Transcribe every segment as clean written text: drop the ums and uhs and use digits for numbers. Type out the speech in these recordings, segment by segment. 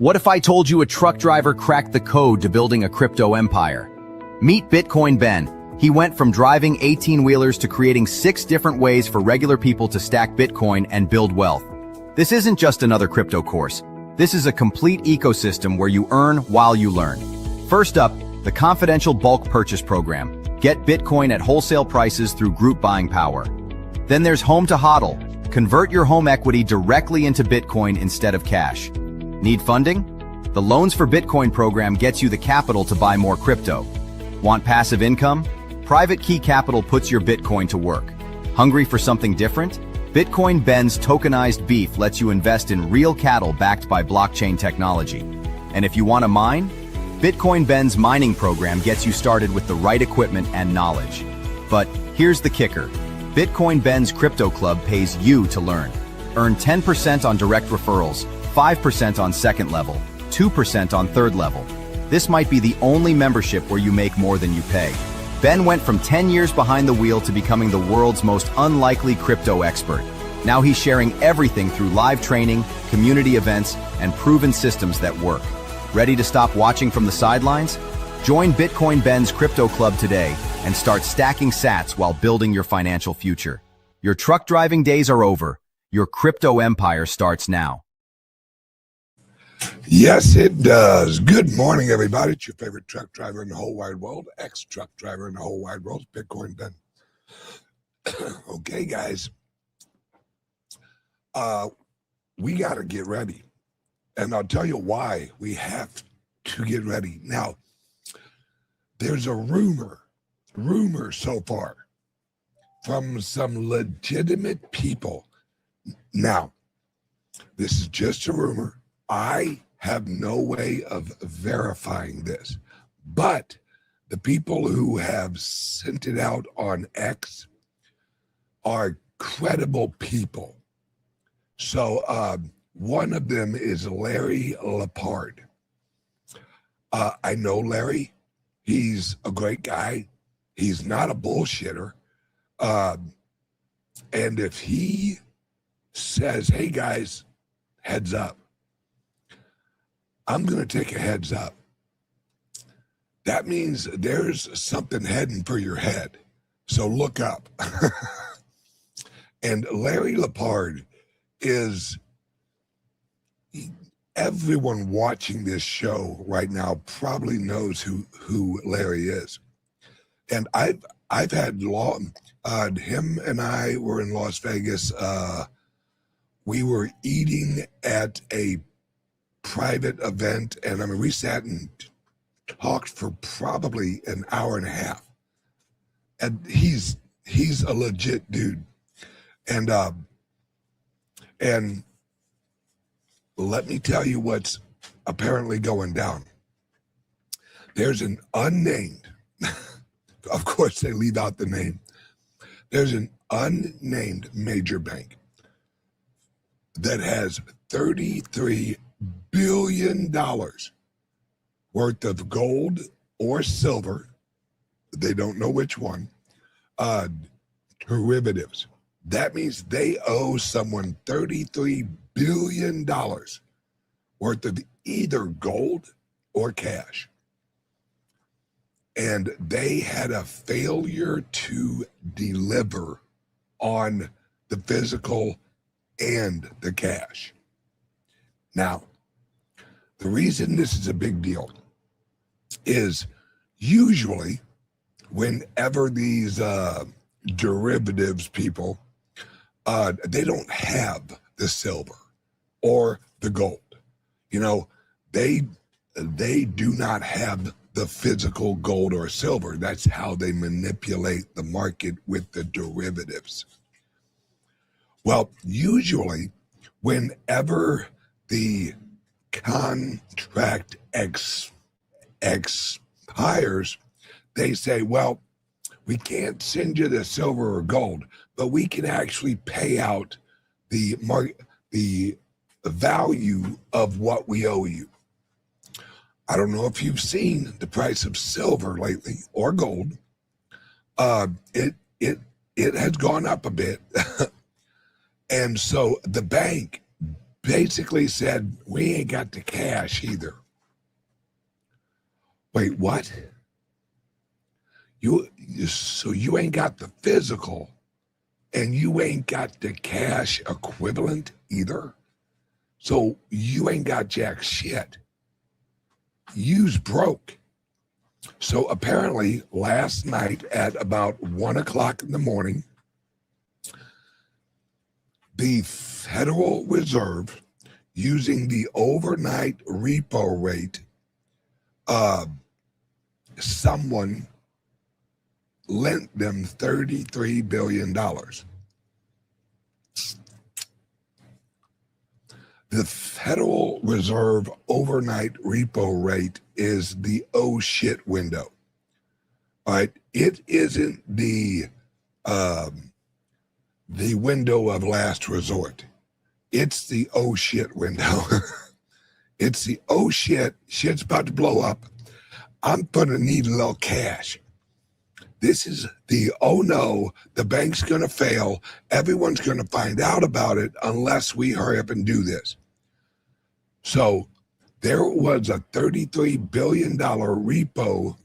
What if I told you a truck driver cracked the code to building a crypto empire? Meet Bitcoin Ben. He went from driving 18-wheelers to creating 6 different ways for regular people to stack Bitcoin and build wealth. This isn't just another crypto course. This is a complete ecosystem where you earn while you learn. First up, the confidential bulk purchase program. Get Bitcoin at wholesale prices through group buying power. Then there's Home to HODL. Convert your home equity directly into Bitcoin instead of cash. Need funding? The Loans for Bitcoin program gets you the capital to buy more crypto. Want passive income? Private Key Capital puts your Bitcoin to work. Hungry for something different? Bitcoin Ben's tokenized beef lets you invest in real cattle backed by blockchain technology. And if you want to mine? Bitcoin Ben's mining program gets you started with the right equipment and knowledge. But here's the kicker. Bitcoin Ben's Crypto Club pays you to learn. Earn 10% on direct referrals, 5% on second level, 2% on third level. This might be the only membership where you make more than you pay. Ben went from 10 years behind the wheel to becoming the world's most unlikely crypto expert. Now he's sharing everything through live training, community events, and proven systems that work. Ready to stop watching from the sidelines? Join Bitcoin Ben's Crypto Club today and start stacking sats while building your financial future. Your truck driving days are over. Your crypto empire starts now. Yes, it does. Good morning, everybody. It's your favorite truck driver in the whole wide world, ex-truck driver in the whole wide world, Bitcoin Ben. Okay, guys. We got to get ready. And I'll tell you why we have to get ready. Now, there's a rumor so far from some legitimate people. Now, this is just a rumor. I have no way of verifying this, but the people who have sent it out on X are credible people. So one of them is Larry Lepard. I know Larry. He's a great guy. He's not a bullshitter. And if he says, hey guys, heads up, I'm going to take a heads up. That means there's something heading for your head. So look up. And Larry Lepard is, everyone watching this show right now probably knows who Larry is. And I've had him and I were in Las Vegas. We were eating at a private event, and I mean, we sat and talked for probably an hour and a half. And he's a legit dude. And let me tell you what's apparently going down. There's an unnamed, of course they leave out the name. There's an unnamed major bank that has $33 billion worth of gold or silver, they don't know which one, derivatives. That means they owe someone $33 billion worth of either gold or cash. And they had a failure to deliver on the physical and the cash. Now, the reason this is a big deal is usually whenever these derivatives people, they don't have the silver or the gold. You know, they do not have the physical gold or silver. That's how they manipulate the market with the derivatives. Well, usually whenever the contract expires, they say, well, we can't send you the silver or gold, but we can actually pay out the value of what we owe you. I don't know if you've seen the price of silver lately or gold. It has gone up a bit. And so the bank basically said, we ain't got the cash either. Wait, what? So you ain't got the physical and you ain't got the cash equivalent either? So you ain't got jack shit. You's broke. So apparently last night at about 1 o'clock in the morning, the Federal Reserve, using the overnight repo rate, someone lent them $33 billion. The Federal Reserve overnight repo rate is the oh shit window. All right, it isn't the window of last resort. It's the oh shit window. It's the oh shit, shit's about to blow up. I'm gonna need a little cash. This is the oh no, the bank's gonna fail. Everyone's gonna find out about it unless we hurry up and do this. So there was a $33 billion repo,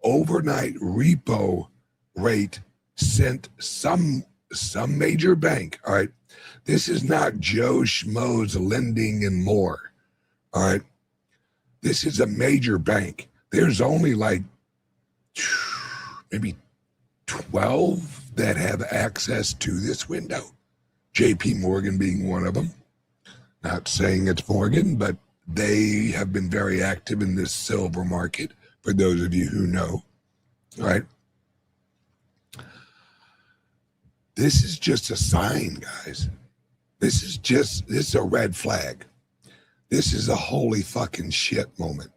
overnight repo rate sent some major bank. All right. This is not Joe Schmo's Lending and More. All right. This is a major bank. There's only like maybe 12 that have access to this window. JP Morgan being one of them. Not saying it's Morgan, but they have been very active in this silver market, for those of you who know. All right. This is just a sign, guys. This is a red flag. This is a holy fucking shit moment.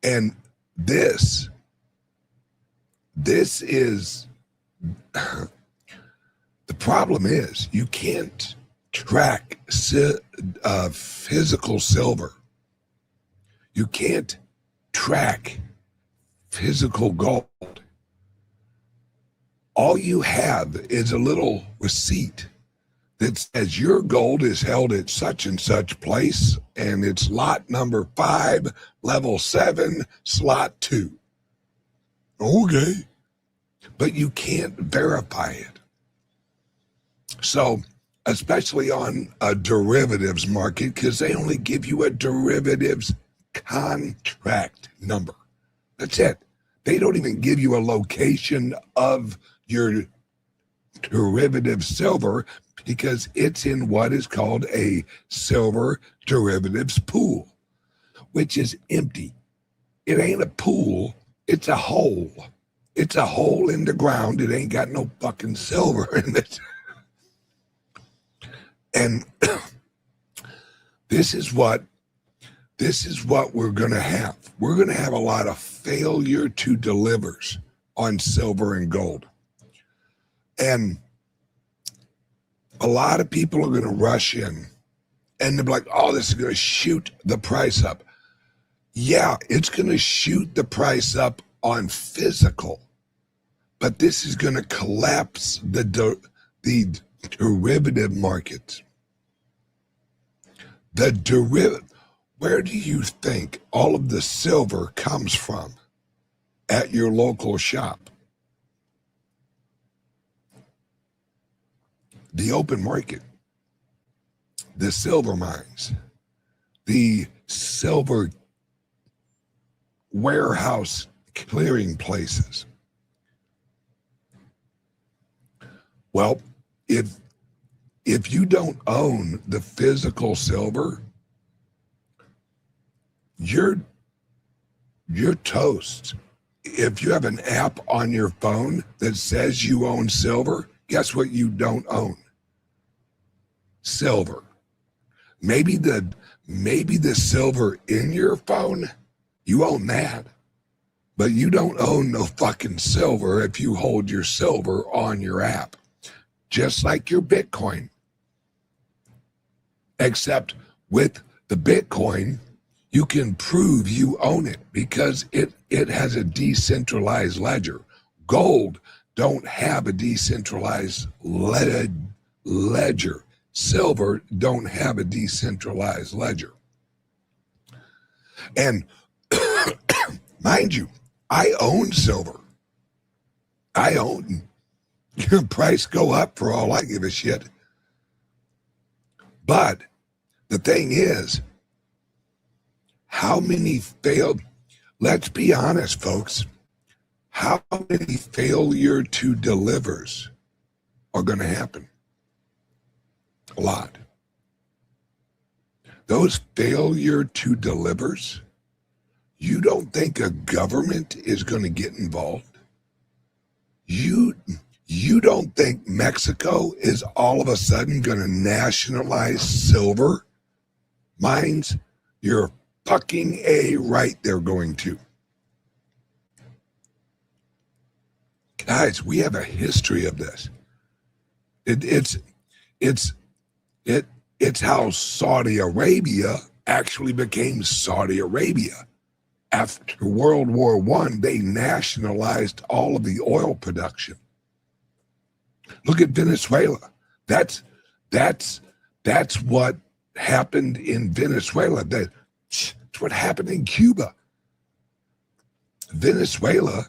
And this is, the problem is you can't track physical silver. You can't track physical gold. All you have is a little receipt that says your gold is held at such and such place and it's lot number 5, level 7, slot 2. Okay. But you can't verify it. So, especially on a derivatives market, because they only give you a derivatives contract number. That's it. They don't even give you a location of your derivative silver because it's in what is called a silver derivatives pool, which is empty. It ain't a pool, it's a hole. It's a hole in the ground. It ain't got no fucking silver in it. And this is what we're going to have. We're going to have a lot of failure to delivers on silver and gold. And a lot of people are going to rush in and they're like, oh, this is going to shoot the price up. Yeah, it's going to shoot the price up on physical, but this is going to collapse the derivative markets. Where do you think all of the silver comes from at your local shop? The open market, the silver mines, the silver warehouse clearing places. Well, if you don't own the physical silver, you're toast. If you have an app on your phone that says you own silver, guess what you don't own? Silver. Maybe the silver in your phone, you own that. But you don't own no fucking silver if you hold your silver on your app. Just like your Bitcoin. Except with the Bitcoin, you can prove you own it because it has a decentralized ledger. Gold don't have a decentralized ledger. silver don't have a decentralized ledger. And mind you, I own silver. I own. Price go up for all I give a shit. But the thing is, how many failed? Let's be honest, folks. How many failure to delivers are going to happen? A lot. Those failure to delivers, you don't think a government is going to get involved? You don't think Mexico is all of a sudden going to nationalize silver mines? You're fucking right, they're going to. Guys, we have a history of this. It's how Saudi Arabia actually became Saudi Arabia. After World War I, they nationalized all of the oil production. Look at Venezuela. That's what happened in Venezuela. That's what happened in Cuba. Venezuela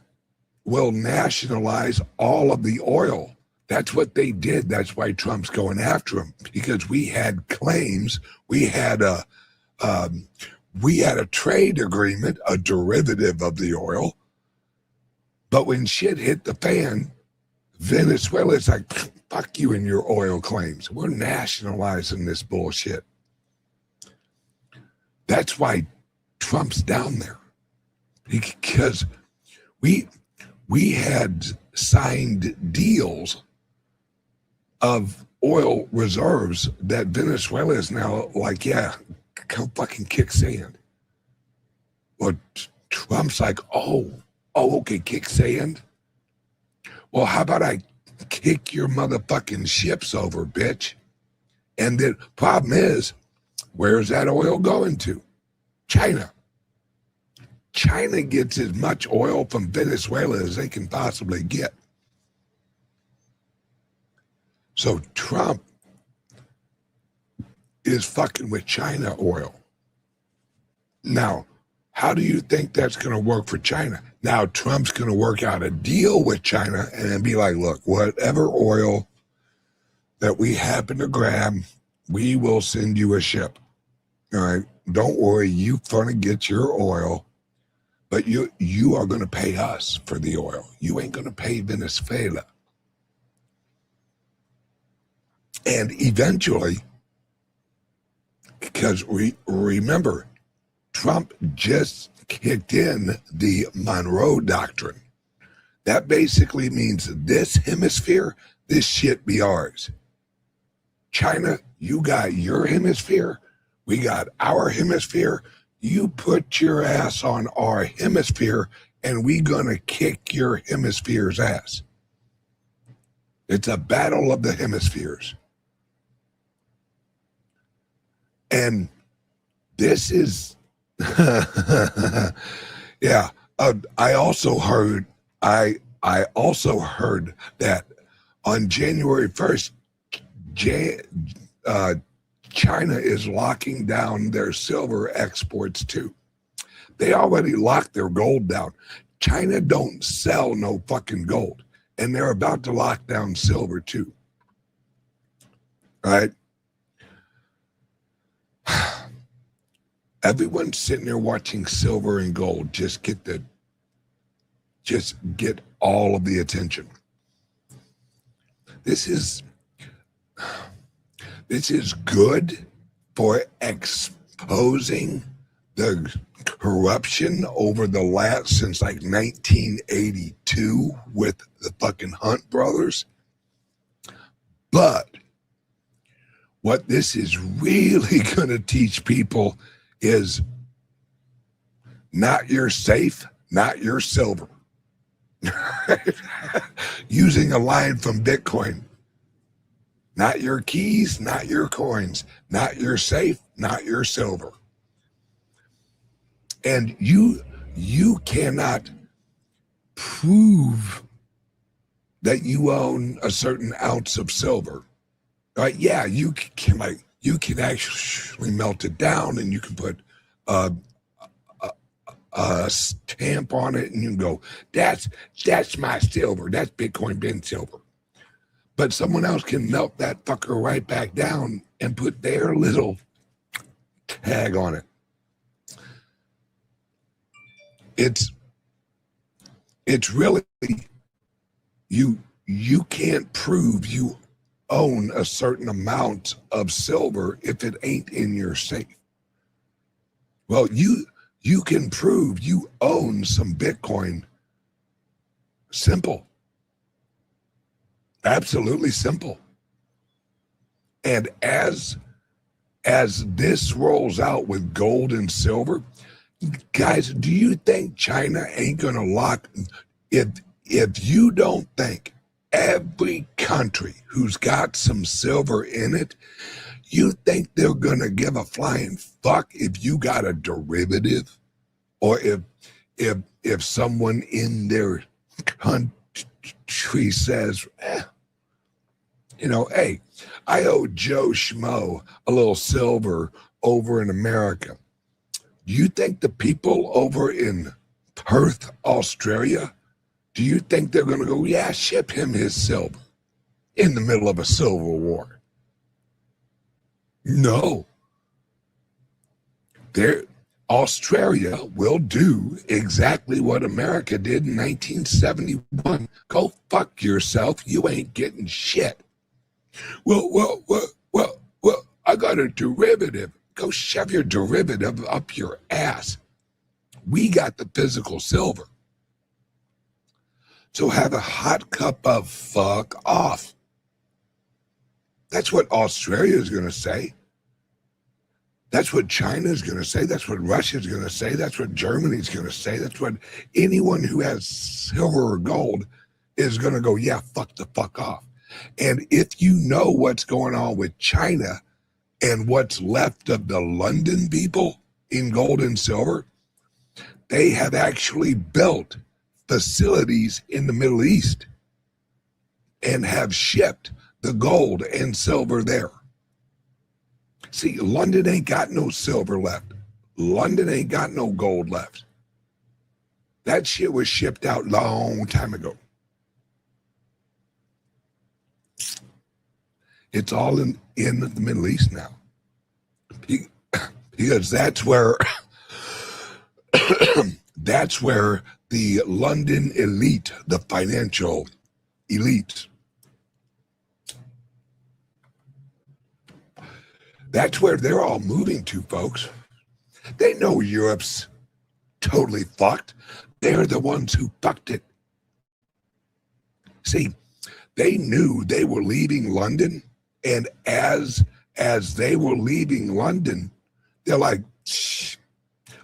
will nationalize all of the oil. That's what they did. That's why Trump's going after them, because we had claims. We had a trade agreement, a derivative of the oil. But when shit hit the fan, Venezuela is like, fuck you and your oil claims. We're nationalizing this bullshit. That's why Trump's down there, because we had signed deals of oil reserves that Venezuela is now like, yeah, go fucking kick sand. Well, Trump's like, okay, kick sand. Well, how about I kick your motherfucking ships over, bitch? And the problem is, where's that oil going to? China. China gets as much oil from Venezuela as they can possibly get. So Trump is fucking with China oil. Now, how do you think that's going to work for China? Now Trump's going to work out a deal with China and then be like, look, whatever oil that we happen to grab, we will send you a ship. All right? Don't worry, you gonna get your oil, but you are going to pay us for the oil. You ain't going to pay Venezuela. And eventually, because remember, Trump just kicked in the Monroe Doctrine. That basically means this hemisphere, this shit be ours. China, you got your hemisphere, we got our hemisphere. You put your ass on our hemisphere and we gonna kick your hemisphere's ass. It's a battle of the hemispheres. And this is, yeah. I also heard that on January 1st, China is locking down their silver exports too. They already locked their gold down. China don't sell no fucking gold, and they're about to lock down silver too. All right? Everyone's sitting there watching silver and gold just get all of the attention. This is good for exposing the corruption over the last, since like 1982 with the fucking Hunt brothers. But what this is really going to teach people is not your safe, not your silver. Using a line from Bitcoin. Not your keys, not your coins, not your safe, not your silver. And you cannot prove that you own a certain ounce of silver Yeah, you can actually melt it down, and you can put a, a stamp on it, and you can go, that's my silver. That's Bitcoin Ben silver. But someone else can melt that fucker right back down and put their little tag on it. It's really, you can't prove you own a certain amount of silver if it ain't in your safe. Well, you can prove you own some Bitcoin. Simple. Absolutely simple. And as this rolls out with gold and silver, guys, do you think China ain't gonna lock? If you don't think every country who's got some silver in it, you think they're gonna give a flying fuck if you got a derivative, or if someone in their country says, hey, I owe Joe Schmo a little silver over in America. Do you think the people over in Perth, Australia, do you think they're going to go, yeah, ship him his silver in the middle of a silver war? No. Australia will do exactly what America did in 1971. Go fuck yourself. You ain't getting shit. Well, I got a derivative. Go shove your derivative up your ass. We got the physical silver. So have a hot cup of fuck off. That's what Australia is going to say. That's what China is going to say. That's what Russia is going to say. That's what Germany is going to say. That's what anyone who has silver or gold is going to go, yeah, fuck the fuck off. And if you know what's going on with China and what's left of the London people in gold and silver, they have actually built facilities in the Middle East and have shipped the gold and silver there. See, London ain't got no silver left. London ain't got no gold left. That shit was shipped out long time ago. It's all in the Middle East now. Because that's where that's where the London elite, the financial elite, that's where they're all moving to, folks. They know Europe's totally fucked. They're the ones who fucked it. See, they knew they were leaving London, and as they were leaving London, they're like, shh,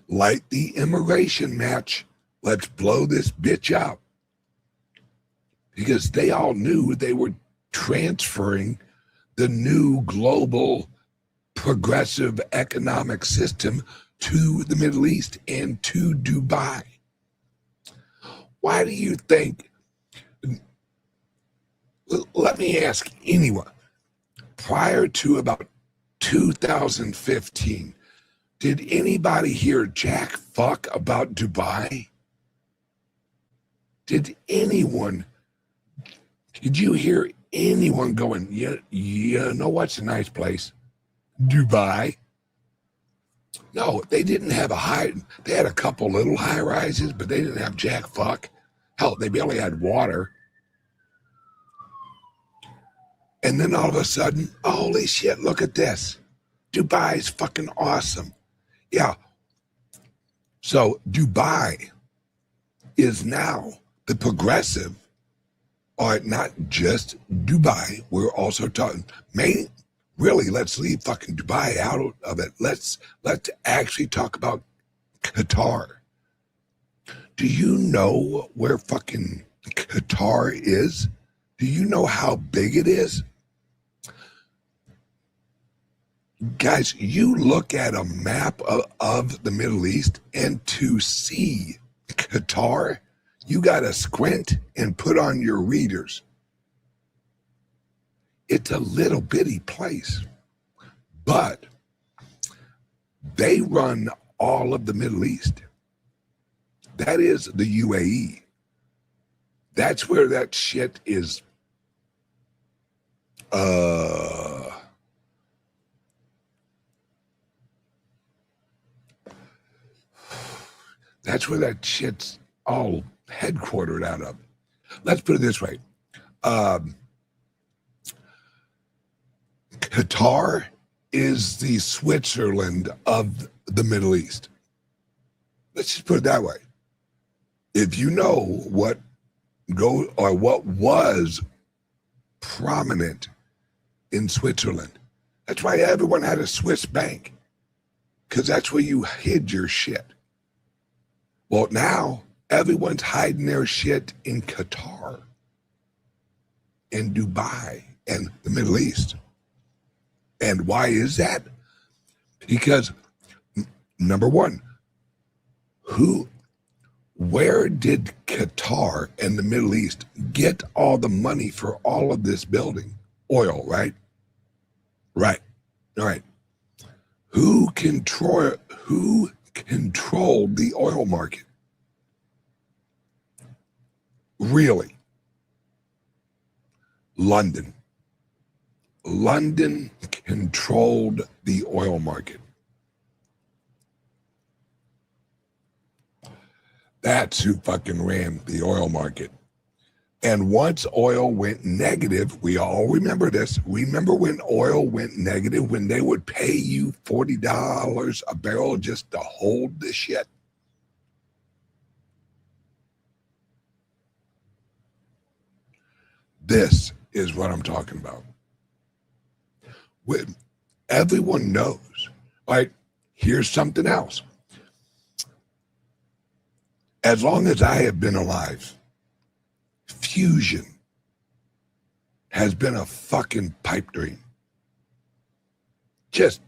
light the immigration match. Let's blow this bitch out. Because they all knew they were transferring the new global progressive economic system to the Middle East and to Dubai. Why do you think? Let me ask anyone. Prior to about 2015, did anybody hear jack fuck about Dubai? Did you hear anyone going, you know what's a nice place? Dubai? No, they didn't have they had a couple little high rises, but they didn't have jack fuck. Hell, they barely had water. And then all of a sudden, holy shit, look at this. Dubai is fucking awesome. Yeah. So Dubai is now the progressive, or not just Dubai. We're also talking, really, let's leave fucking Dubai out of it. Let's actually talk about Qatar. Do you know where fucking Qatar is? Do you know how big it is? Guys, you look at a map of the Middle East, and to see Qatar, you got to squint and put on your readers. It's a little bitty place, but they run all of the Middle East. That is the UAE. That's where that shit is. That's where that shit's all headquartered out of. Let's put it this way. Qatar is the Switzerland of the Middle East. Let's just put it that way. If you know what was prominent in Switzerland, that's why everyone had a Swiss bank, because that's where you hid your shit. Well, now everyone's hiding their shit in Qatar and Dubai and the Middle East. And why is that? Because, number one, where did Qatar and the Middle East get all the money for all of this building? Oil, right? Right. All right. Who controlled the oil market? Really? London. London controlled the oil market. That's who fucking ran the oil market. And once oil went negative, we all remember this. Remember when oil went negative, when they would pay you $40 a barrel just to hold the shit? This is what I'm talking about. Everyone knows. Like, here's something else. As long as I have been alive, fusion has been a fucking pipe dream. Just,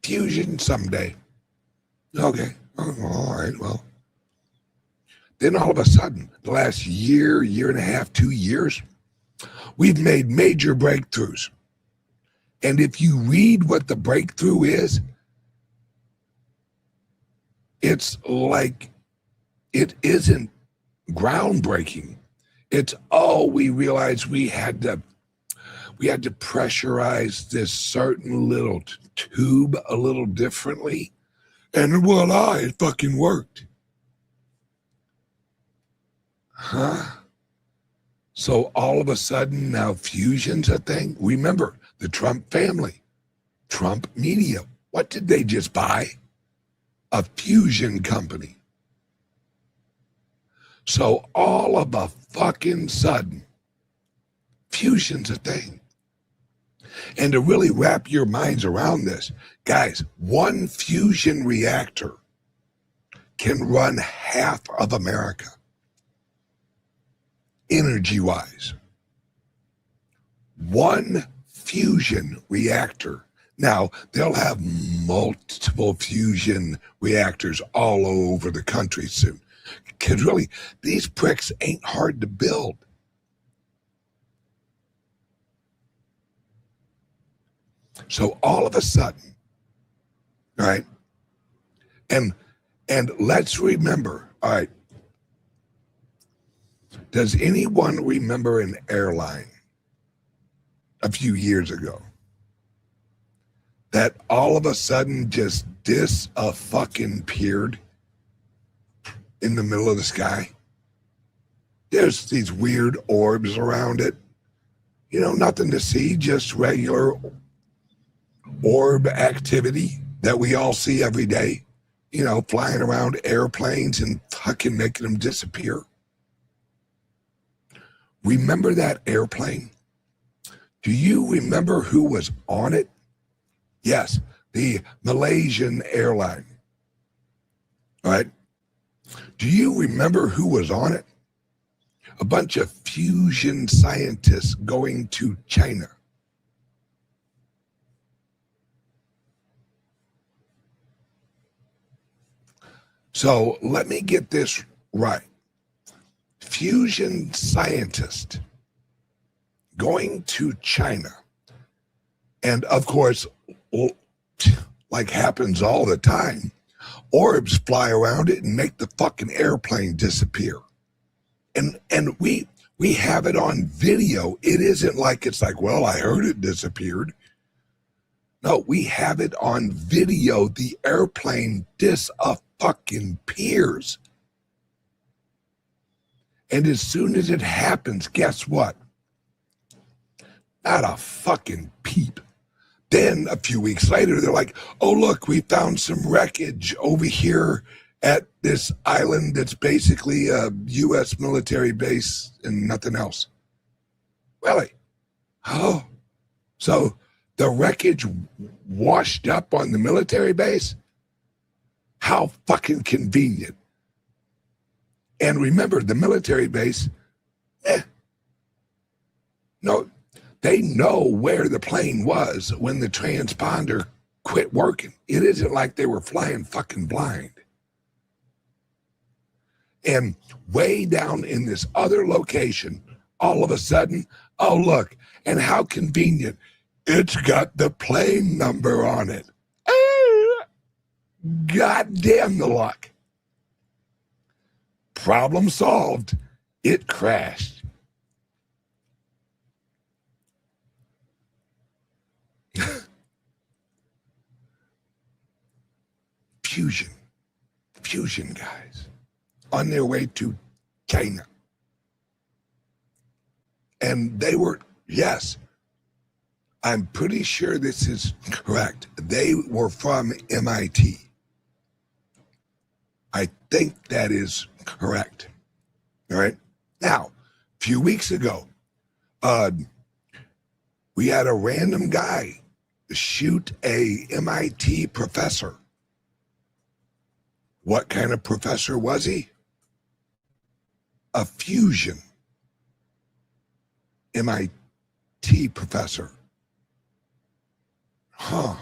fusion someday. Okay, all right, well. Then all of a sudden, the last year and a half, 2 years, we've made major breakthroughs. And if you read what the breakthrough is, it's like, it isn't groundbreaking. It's, we realized we had to pressurize this certain little tube a little differently. And voila, it fucking worked. Huh? So all of a sudden now fusion's a thing. Remember the Trump family, Trump Media. What did they just buy? A fusion company. So all of a fucking sudden, fusion's a thing. And to really wrap your minds around this, guys, one fusion reactor can run half of America, energy-wise. One fusion reactor. Now, they'll have multiple fusion reactors all over the country soon. Because really, these pricks ain't hard to build. So all of a sudden, all right, and let's remember, all right, does anyone remember an airline a few years ago that all of a sudden just fucking appeared in the middle of the sky? There's these weird orbs around it. You know, nothing to see, just regular orb activity that we all see every day. You know, flying around airplanes and fucking making them disappear. Remember that airplane? Do you remember who was on it? Yes, the Malaysian airline. All right. Do you remember who was on it? A bunch of fusion scientists going to China. So let me get this right. Fusion scientists going to China. And of course, like happens all the time, orbs fly around it and make the fucking airplane disappear. And we have it on video. It isn't like it's like, well, I heard it disappeared. No, we have it on video. The airplane disappears. And as soon as it happens, guess what? Not a fucking peep. Then a few weeks later, they're like, oh, look, we found some wreckage over here at this island that's basically a U.S. military base and nothing else. Really? Oh, so the wreckage washed up on the military base? How fucking convenient. And remember, the military base, no, they know where the plane was when the transponder quit working. It isn't like they were flying fucking blind. And way down in this other location, all of a sudden, oh, look, and how convenient. It's got the plane number on it. God damn the luck. Problem solved. It crashed. Fusion guys on their way to China. And they were, yes, I'm pretty sure this is correct. They were from MIT. I think that is correct. All right. Now, a few weeks ago, we had a random guy shoot a MIT professor. What kind of professor was he? A fusion MIT professor. Huh.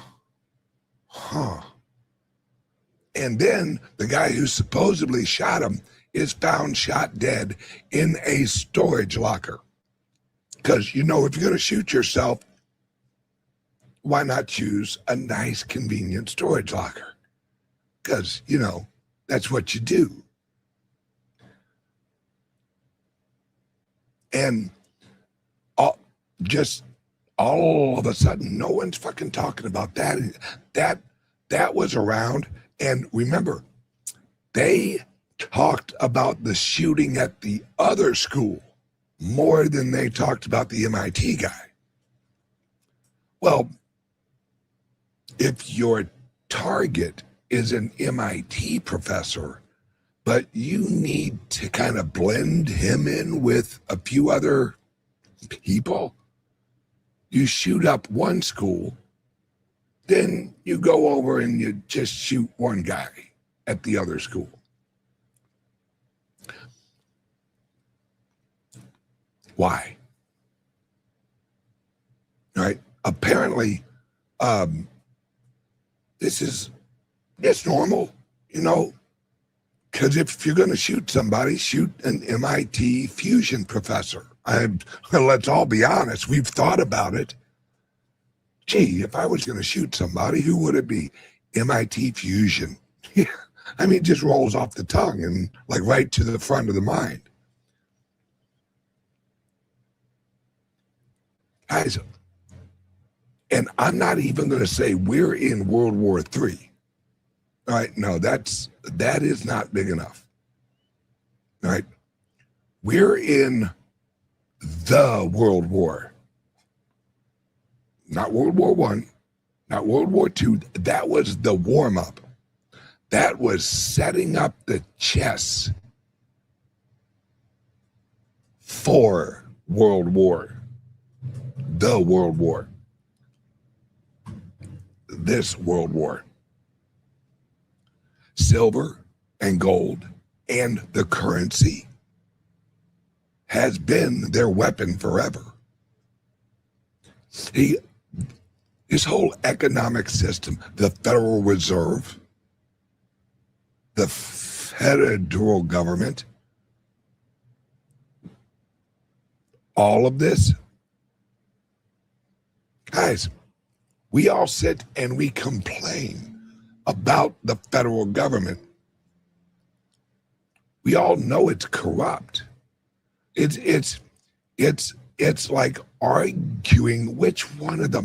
And then the guy who supposedly shot him is found shot dead in a storage locker. Because, if you're going to shoot yourself, why not choose a nice, convenient storage locker? Because, that's what you do. And all of a sudden, no one's fucking talking about that. That was around. And remember, they talked about the shooting at the other school more than they talked about the MIT guy. Well, if your target is an MIT professor, but you need to kind of blend him in with a few other people, you shoot up one school, then you go over and you just shoot one guy at the other school. Why? All right. Apparently, it's normal, because if you're going to shoot somebody, shoot an MIT fusion professor. Let's all be honest. We've thought about it. Gee, if I was going to shoot somebody, who would it be? MIT fusion. It just rolls off the tongue and right to the front of the mind. Guys, and I'm not even going to say we're in World War III. All right, no, that is not big enough. All right, we're in the World War. Not World War I, not World War II. That was the warm-up. That was setting up the chess for World War. The World War. This World War. Silver and gold and the currency has been their weapon forever. This whole economic system, the Federal Reserve, the federal government, all of this Guys, we all sit and we complain about the federal government. We all know it's corrupt. It's like arguing which one of the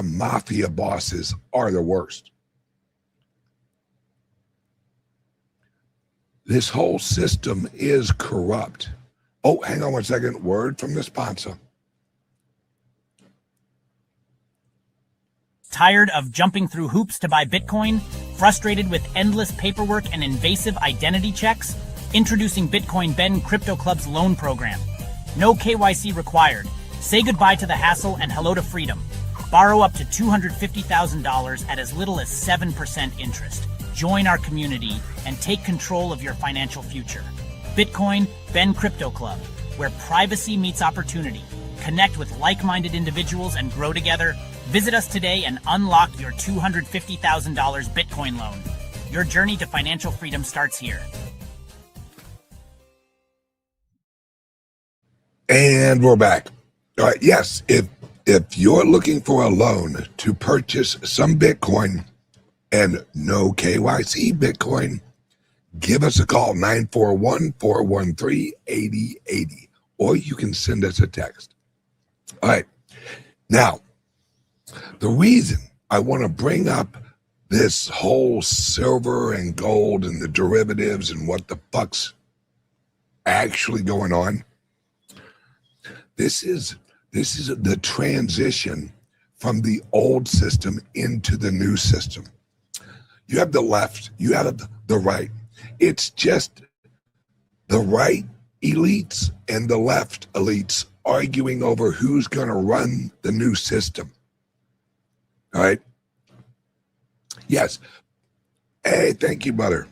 mafia bosses are the worst. This whole system is corrupt. Oh, hang on one second. Word from the sponsor. Tired of jumping through hoops to buy Bitcoin? Frustrated with endless paperwork and invasive identity checks? Introducing Bitcoin Ben Crypto Club's loan program. No KYC required. Say goodbye to the hassle and hello to freedom. Borrow up to $250,000 at as little as 7% interest. Join our community and take control of your financial future. Bitcoin Ben Crypto Club, where privacy meets opportunity. Connect with like-minded individuals and grow together. Visit us today and unlock your $250,000 Bitcoin loan. Your journey to financial freedom starts here. And we're back. All right, yes, if you're looking for a loan to purchase some Bitcoin and no KYC Bitcoin, give us a call, 941-413-8080, or you can send us a text. All right, now, the reason I want to bring up this whole silver and gold and the derivatives and what the fuck's actually going on, this is the transition from the old system into the new system. You have the left, you have the right. It's just the right elites and the left elites arguing over who's going to run the new system. All right? Yes. Hey, thank you, brother.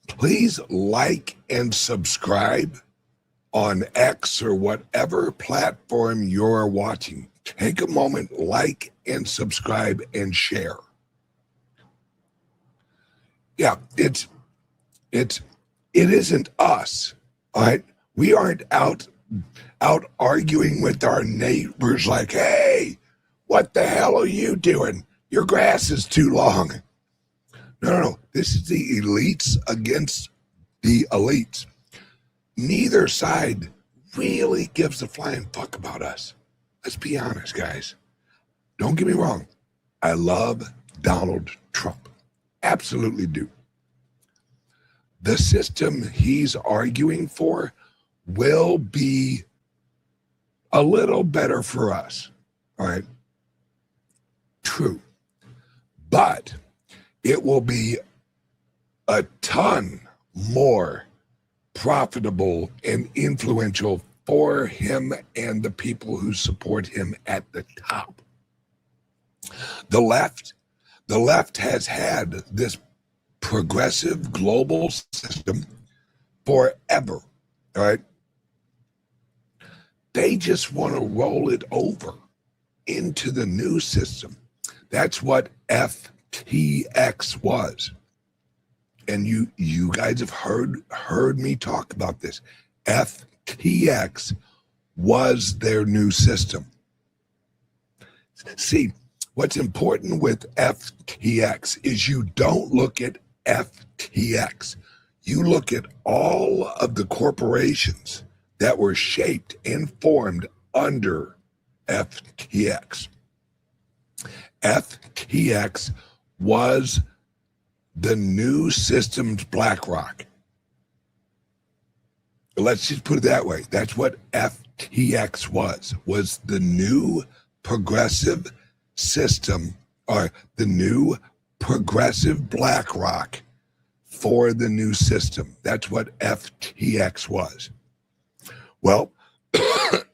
Please like and subscribe on X or whatever platform you're watching. Take a moment, like and subscribe and share. Yeah, it isn't us, all right? We aren't out arguing with our neighbors like, hey, what the hell are you doing? Your grass is too long. No. This is the elites against the elites. Neither side really gives a flying fuck about us. Let's be honest, guys. Don't get me wrong. I love Donald Trump. Absolutely do. The system he's arguing for will be a little better for us. All right. True. But it will be a ton more profitable and influential for him and the people who support him at the top. The left has had this progressive global system forever, all right? They just want to roll it over into the new system. That's what FTX was. And you guys have heard me talk about this. FTX was their new system. See, what's important with FTX is you don't look at FTX. You look at all of the corporations that were shaped and formed under FTX. FTX was the new system's BlackRock. Let's just put it that way. That's what FTX was the new progressive system, or the new progressive BlackRock for the new system. That's what FTX was. Well, the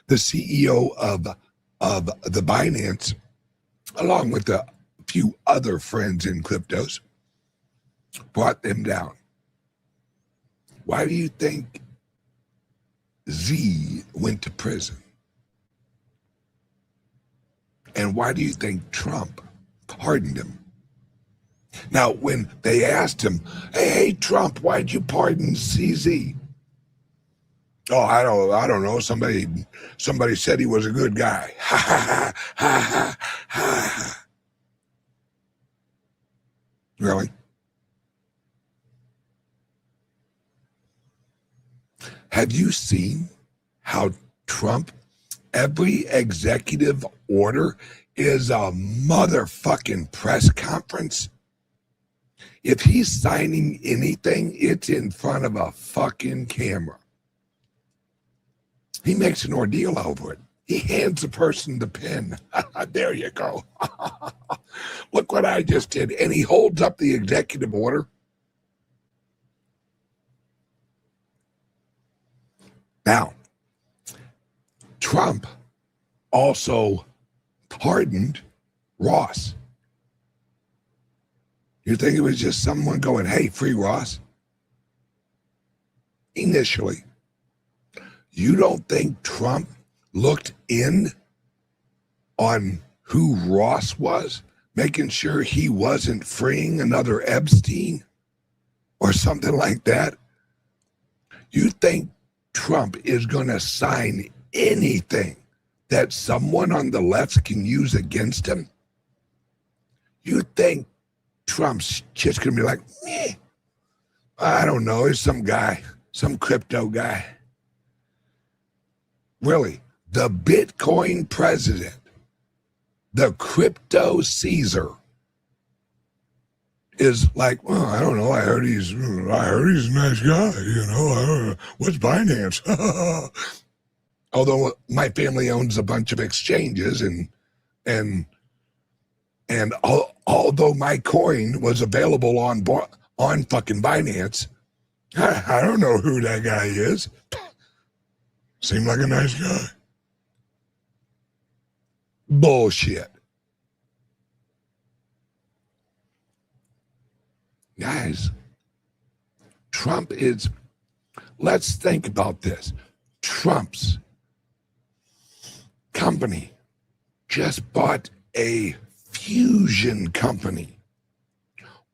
CEO of the Binance, along with a few other friends in cryptos, brought them down. Why do you think Z went to prison? And why do you think Trump pardoned him? Now, when they asked him, hey, Trump, why'd you pardon CZ? Oh, I don't know. Somebody said he was a good guy. Ha ha ha ha ha. Really? Have you seen how Trump, every executive order is a motherfucking press conference? If he's signing anything, it's in front of a fucking camera. He makes an ordeal over it. He hands the person the pen. There you go. Look what I just did. And he holds up the executive order. Now, Trump also pardoned Ross. You think it was just someone going, hey, free Ross? Initially. You don't think Trump looked in on who Ross was, making sure he wasn't freeing another Epstein or something like that? You think Trump is going to sign anything that someone on the left can use against him? You think Trump's just going to be like, meh, I don't know, it's some guy, some crypto guy. Really, the Bitcoin president, the crypto Caesar, is like, well, I don't know. I heard he's a nice guy. You know, what's Binance? Although my family owns a bunch of exchanges, and although my coin was available on fucking Binance, I don't know who that guy is. Seemed like a nice guy. Bullshit. Guys, Trump is, let's think about this. Trump's company just bought a fusion company.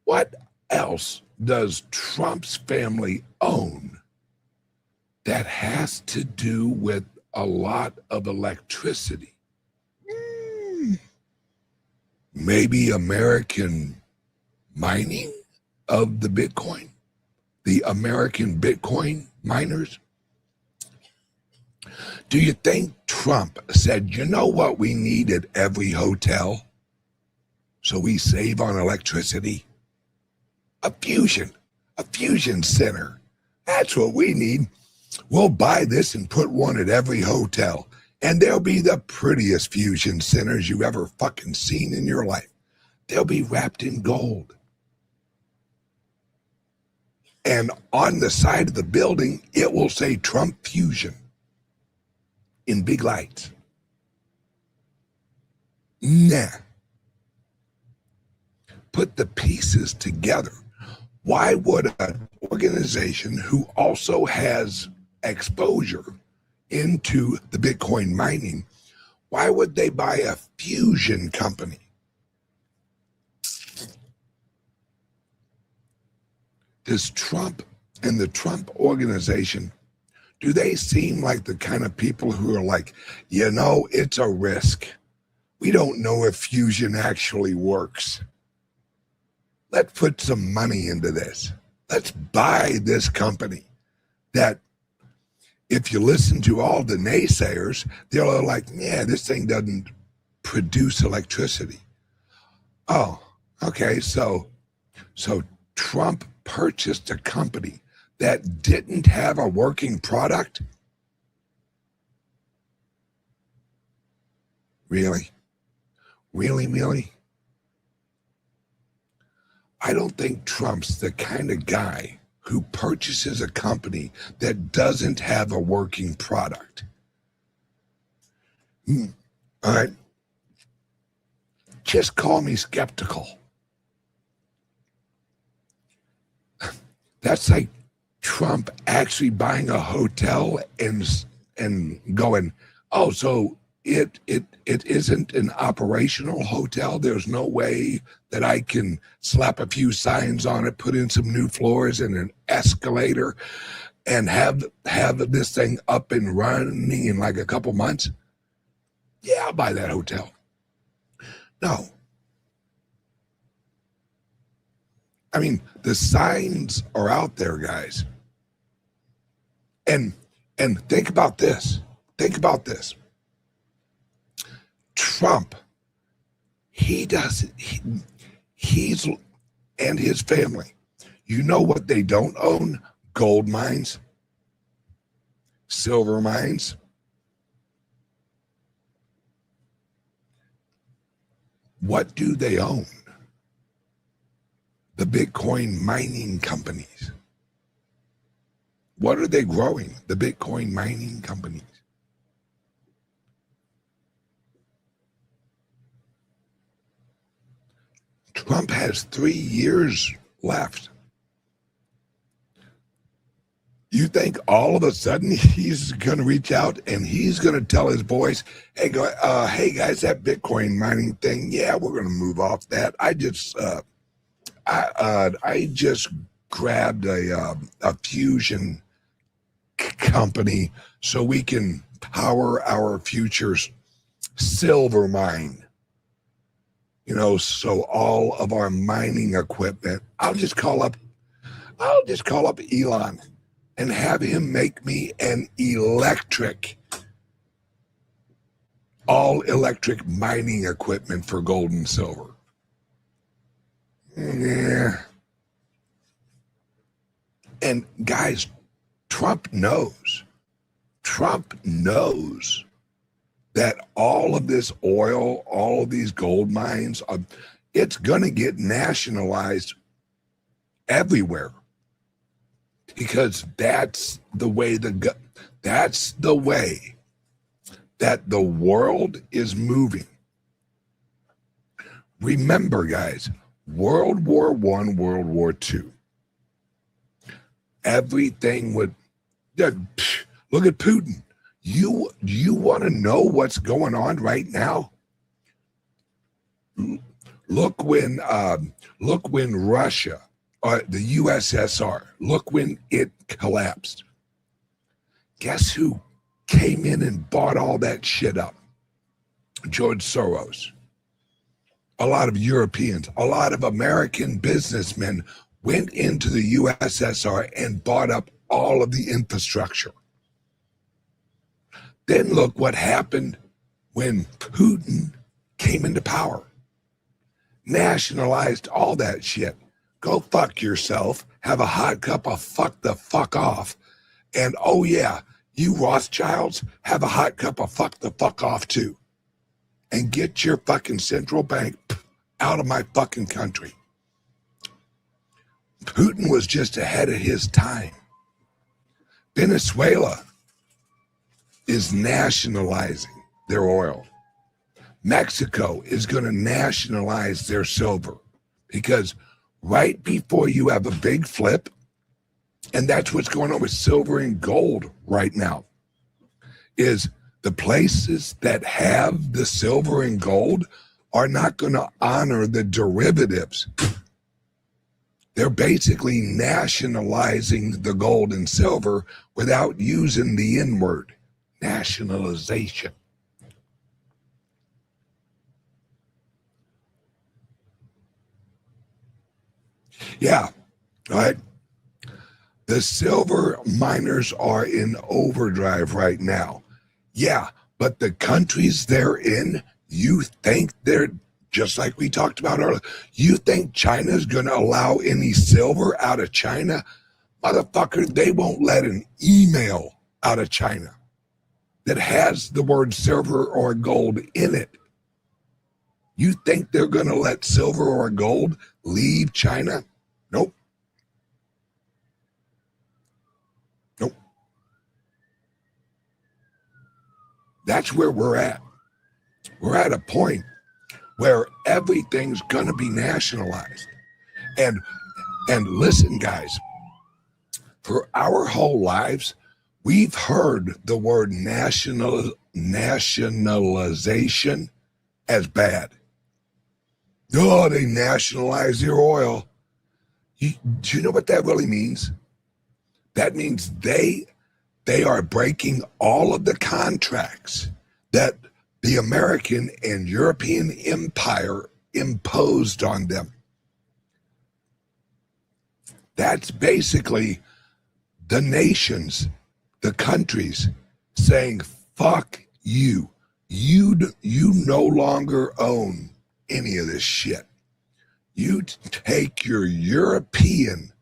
What else does Trump's family own that has to do with a lot of electricity? Maybe American mining of the Bitcoin, the American Bitcoin miners. Do you think Trump said, you know what we need at every hotel so we save on electricity? A fusion center. That's what we need. We'll buy this and put one at every hotel, and they'll be the prettiest fusion centers you ever fucking seen in your life. They'll be wrapped in gold. And on the side of the building, it will say Trump Fusion in big lights. Nah. Put the pieces together. Why would an organization who also has exposure into the Bitcoin mining, why would they buy a fusion company? Does Trump and the Trump organization, do they seem like the kind of people who are like, you know, it's a risk. We don't know if fusion actually works. Let's put some money into this. Let's buy this company that, if you listen to all the naysayers, they're like, yeah, this thing doesn't produce electricity. Oh, okay, so Trump purchased a company that didn't have a working product? Really? Really? I don't think Trump's the kind of guy who purchases a company that doesn't have a working product. All right. Just call me skeptical. That's like Trump actually buying a hotel and going, oh, so it isn't an operational hotel. There's no way that I can slap a few signs on it, put in some new floors and an escalator, and have this thing up and running in like a couple months, yeah, I'll buy that hotel. No. I mean, the signs are out there, guys. And think about this. Think about this. Trump, he's and his family. You know what they don't own? Gold mines, silver mines. What do they own? The Bitcoin mining companies. What are they growing? The Bitcoin mining companies. Trump has 3 years left. You think all of a sudden he's going to reach out and he's going to tell his boys, hey guys, that Bitcoin mining thing, yeah, we're going to move off that. I just grabbed a fusion company so we can power our future's silver mine. You know, so all of our mining equipment, I'll just call up Elon and have him make me an all electric mining equipment for gold and silver. Yeah. And guys, Trump knows that all of this oil, all of these gold mines, it's going to get nationalized everywhere, because that's the way that the world is moving. Remember, guys, World War I, World War II. Everything would look at Putin. You want to know what's going on right now? Look when Russia, the USSR, look when it collapsed. Guess who came in and bought all that shit up? George Soros. A lot of Europeans, a lot of American businessmen went into the USSR and bought up all of the infrastructure. Then look what happened when Putin came into power. Nationalized all that shit. Go fuck yourself, have a hot cup of fuck the fuck off, and oh yeah, you Rothschilds, have a hot cup of fuck the fuck off too. And get your fucking central bank out of my fucking country. Putin was just ahead of his time. Venezuela is nationalizing their oil. Mexico is going to nationalize their silver, because right before you have a big flip, and that's what's going on with silver and gold right now, is the places that have the silver and gold are not going to honor the derivatives. They're basically nationalizing the gold and silver without using the N word, nationalization. Yeah, right. The silver miners are in overdrive right now. Yeah, but the countries they're in, you think they're, just like we talked about earlier, you think China's going to allow any silver out of China? Motherfucker, they won't let an email out of China that has the word silver or gold in it. You think they're going to let silver or gold leave China? Nope. Nope. That's where we're at. We're at a point where everything's going to be nationalized. And listen, guys, for our whole lives, we've heard the word nationalization as bad. Oh, they nationalize their oil. Do you know what that really means? That means they are breaking all of the contracts that the American and European empire imposed on them. That's basically the nations, the countries saying, fuck you. You no longer own any of this shit. You take your European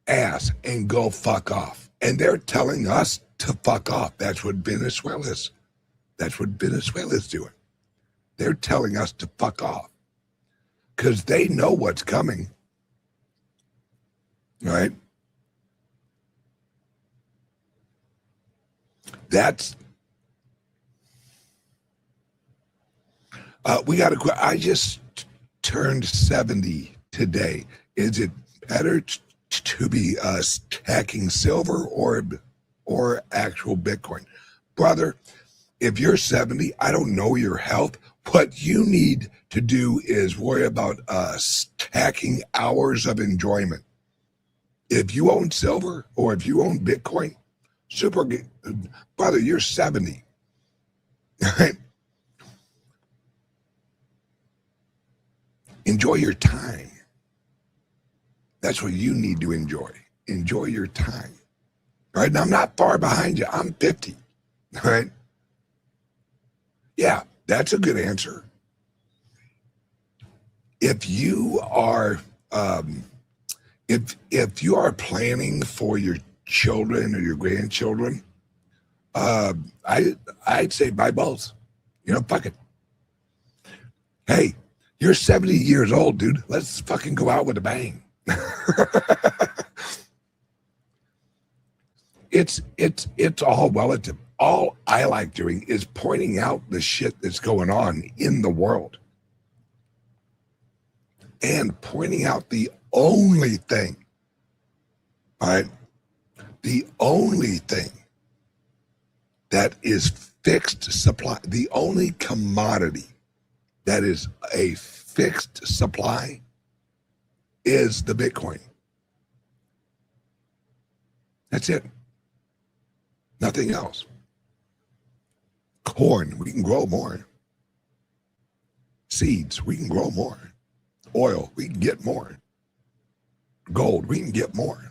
ass and go fuck off. And they're telling us to fuck off. That's what Venezuela's. That's what Venezuela's doing. They're telling us to fuck off because they know what's coming. Right? That's we got to. I just turned 70 today. Is it better to be stacking silver or actual Bitcoin, brother? If you're 70, I don't know your health. What you need to do is worry about stacking hours of enjoyment. If you own silver or if you own Bitcoin, super good. Brother, you're 70. Right? Enjoy your time. That's what you need to enjoy. Enjoy your time. All right? Now, I'm not far behind you. I'm 50. All right? Yeah, that's a good answer. If you are if you are planning for your children or your grandchildren, I'd say buy both. You know, fuck it. Hey, you're 70 years old, dude. Let's fucking go out with a bang. It's all relative. All I like doing is pointing out the shit that's going on in the world and pointing out the only thing, all right, the only thing that is fixed supply, the only commodity that is a fixed supply is the Bitcoin. That's it. Nothing else. Corn, we can grow more. Seeds, we can grow more. Oil, we can get more. Gold, we can get more.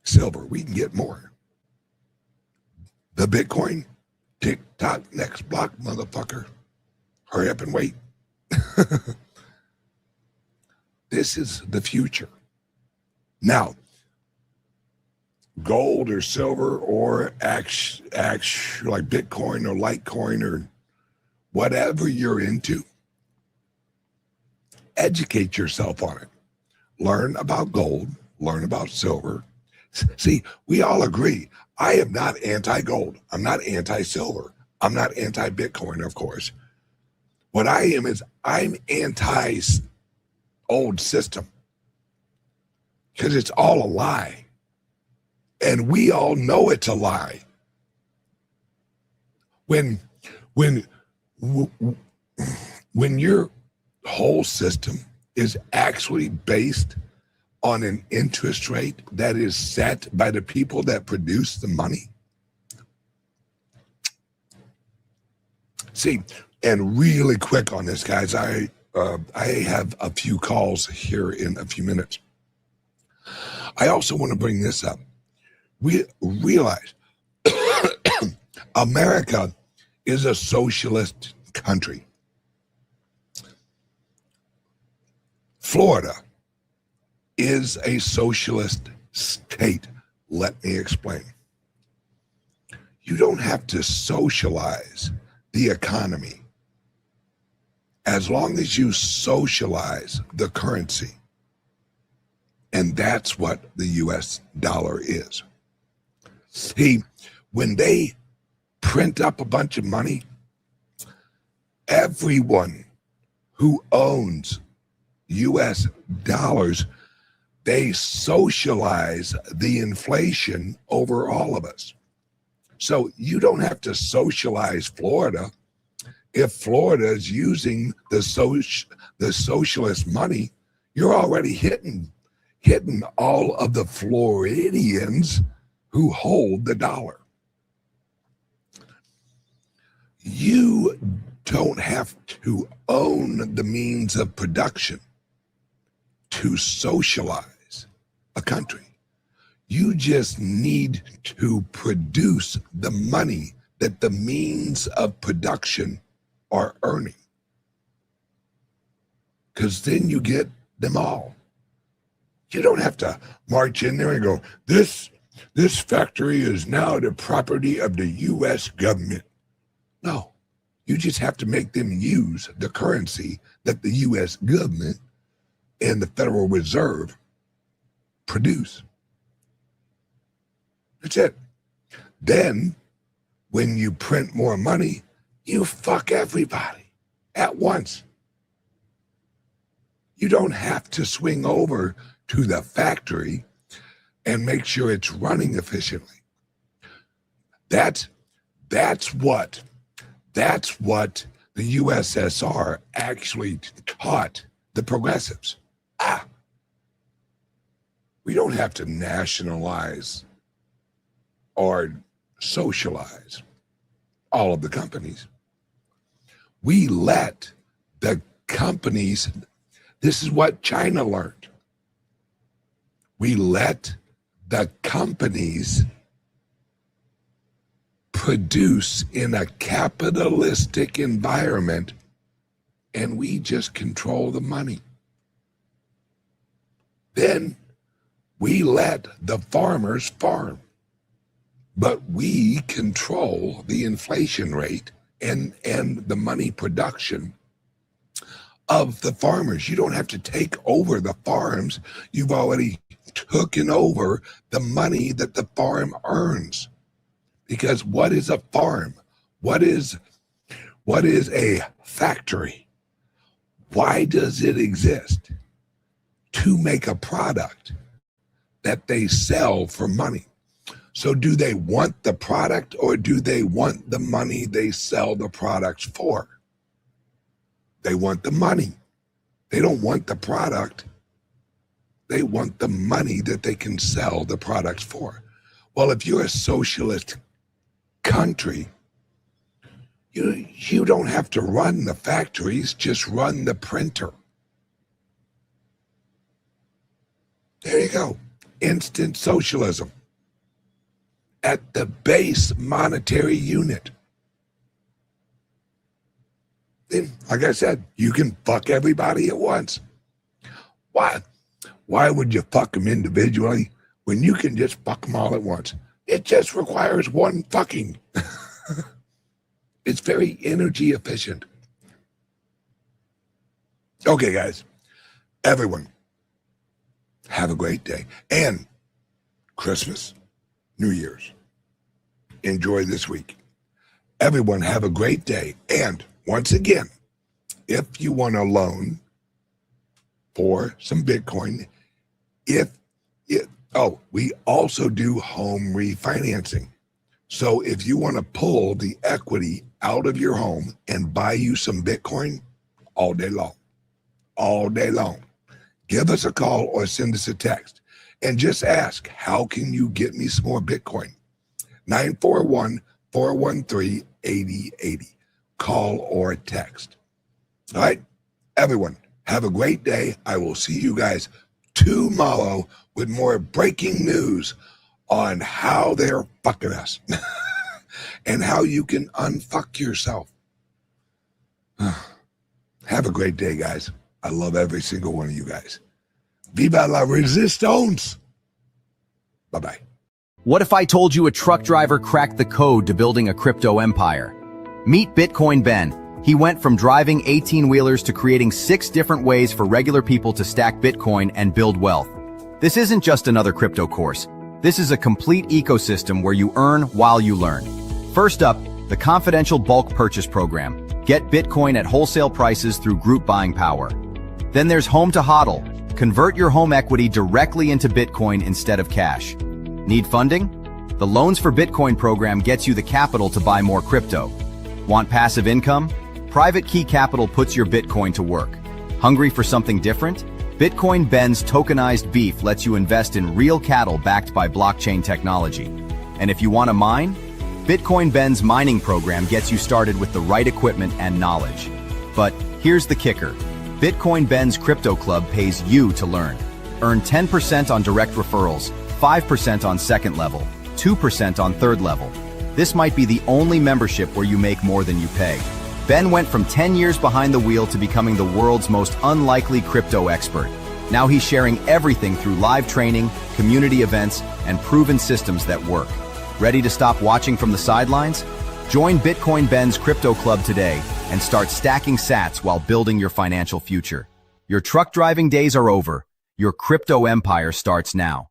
Silver, we can get more. The Bitcoin, tick-tock, next block, motherfucker. Hurry up and wait. This is the future. Now, gold or silver or like Bitcoin or Litecoin or whatever you're into, educate yourself on it. Learn about gold, learn about silver. See, we all agree. I am not anti-gold. I'm not anti-silver. I'm not anti-Bitcoin, of course. What I am is I'm anti-old system because it's all a lie. And we all know it's a lie. When your whole system is actually based on an interest rate that is set by the people that produce the money. See, and really quick on this, guys, I have a few calls here in a few minutes. I also want to bring this up. We realize America is a socialist country. Florida is a socialist state. Let me explain. You don't have to socialize the economy as long as you socialize the currency. And that's what the US dollar is. See, when they print up a bunch of money, everyone who owns US dollars, they socialize the inflation over all of us. So you don't have to socialize Florida. If Florida is using the socialist money, you're already hitting hitting all of the Floridians who hold the dollar. You don't have to own the means of production to socialize a country. You just need to produce the money that the means of production are earning. Because then you get them all. You don't have to march in there and go, this factory is now the property of the U.S. government. No, you just have to make them use the currency that the U.S. government and the Federal Reserve produce. That's it. Then, when you print more money, you fuck everybody at once. You don't have to swing over to the factory and make sure it's running efficiently. That's what the USSR actually taught the progressives. We don't have to nationalize or socialize all of the companies. We let the companies, this is what China learned. We let the companies produce in a capitalistic environment, and we just control the money. Then we let the farmers farm, but we control the inflation rate and the money production of the farmers. You don't have to take over the farms. You've already taken over the money that the farm earns. Because what is a farm? What is a factory? Why does it exist? To make a product that they sell for money. So do they want the product, or do they want the money they sell the products for? They want the money. They don't want the product. They want the money that they can sell the products for. Well, if you're a socialist country, you don't have to run the factories, just run the printer. There you go. Instant socialism at the base monetary unit. Then, like I said, you can fuck everybody at once. Why would you fuck them individually when you can just fuck them all at once? It just requires one fucking. It's very energy efficient. Okay, guys, everyone, have a great day. And Christmas, New Year's, enjoy this week. Everyone have a great day. And once again, if you want a loan for some Bitcoin, we also do home refinancing. So if you want to pull the equity out of your home and buy you some Bitcoin all day long, give us a call or send us a text and just ask, how can you get me some more Bitcoin? 941-413-8080. Call or text. All right, everyone, have a great day. I will see you guys tomorrow with more breaking news on how they're fucking us and how you can unfuck yourself. Have a great day, guys. I love every single one of you guys. Viva la resistance. Bye-bye. What if I told you a truck driver cracked the code to building a crypto empire? Meet Bitcoin Ben. He went from driving 18-wheelers to creating 6 different ways for regular people to stack Bitcoin and build wealth. This isn't just another crypto course. This is a complete ecosystem where you earn while you learn. First up, the confidential bulk purchase program. Get Bitcoin at wholesale prices through group buying power. Then there's Home to HODL. Convert your home equity directly into Bitcoin instead of cash. Need funding? The Loans for Bitcoin program gets you the capital to buy more crypto. Want passive income? Private Key Capital puts your Bitcoin to work. Hungry for something different? Bitcoin Ben's tokenized beef lets you invest in real cattle backed by blockchain technology. And if you want to mine, Bitcoin Ben's mining program gets you started with the right equipment and knowledge. But here's the kicker. Bitcoin Ben's Crypto Club pays you to learn. Earn 10% on direct referrals, 5% on second level, 2% on third level. This might be the only membership where you make more than you pay. Ben went from 10 years behind the wheel to becoming the world's most unlikely crypto expert. Now he's sharing everything through live training, community events, and proven systems that work. Ready to stop watching from the sidelines? Join Bitcoin Ben's Crypto Club today and start stacking sats while building your financial future. Your truck driving days are over. Your crypto empire starts now.